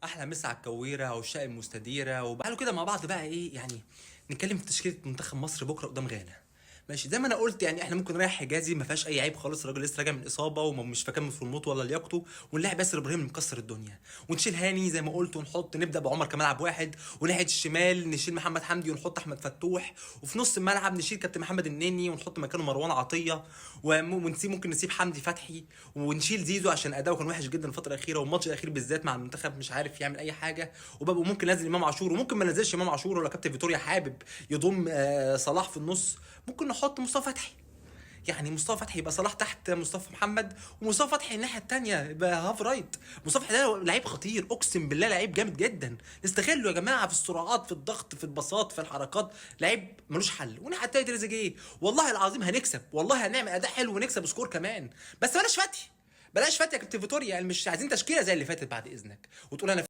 احلى مسا على الكويره عشاق المستديره، وبعدوا كده مع بعض بقى ايه يعني. نتكلم في تشكيله منتخب مصر بكره قدام غانا. ماشي زي ما انا قلت، يعني احنا ممكن نريح حجازي ما فيهاش اي عيب خالص، الراجل لسه راجع من اصابه ومش في كامل فورمته ولا لياقته، ونلاعب ياسر ابراهيم اللي مكسر الدنيا، ونشيل هاني زي ما قلت، ونحط نبدا بعمر كملعب واحد، وناحيه الشمال نشيل محمد حمدي ونحط احمد فتوح، وفي نص الملعب نشيل كابتن محمد النني ونحط مكانه مروان عطيه، ونسيب ممكن نسيب حمدي فتحي، ونشيل زيزو عشان اداؤه كان وحش جدا الفتره الاخيره، والماتش الاخير بالذات مع المنتخب مش عارف يعمل اي حاجه، وبقى ممكن ننزل امام عاشور، وممكن ما ننزلش امام عاشور، ولا كابتن فيتوريا حابب يضم صلاح في النص ممكن نحط مصطفى فتحي. يعني مصطفى فتحي يبقى صلاح تحت مصطفى محمد، ومصطفى فتحي الناحيه الثانيه يبقى هاف رايت. مصطفى فتحي ده لعيب خطير، اقسم بالله لعيب جامد جدا، نستغله يا جماعه في السرعات، في الضغط، في البساط، في الحركات، لعيب ملوش حل. والناحيه الثانيه تريزيجيه، والله العظيم هنكسب، والله هنعمل اداء حلو ونكسب سكور كمان، بس بلاش فتحي، بلاش فتحي يا كابتن فيتوريا، يعني مش عايزين تشكيله زي اللي فاتت بعد اذنك وتقول انا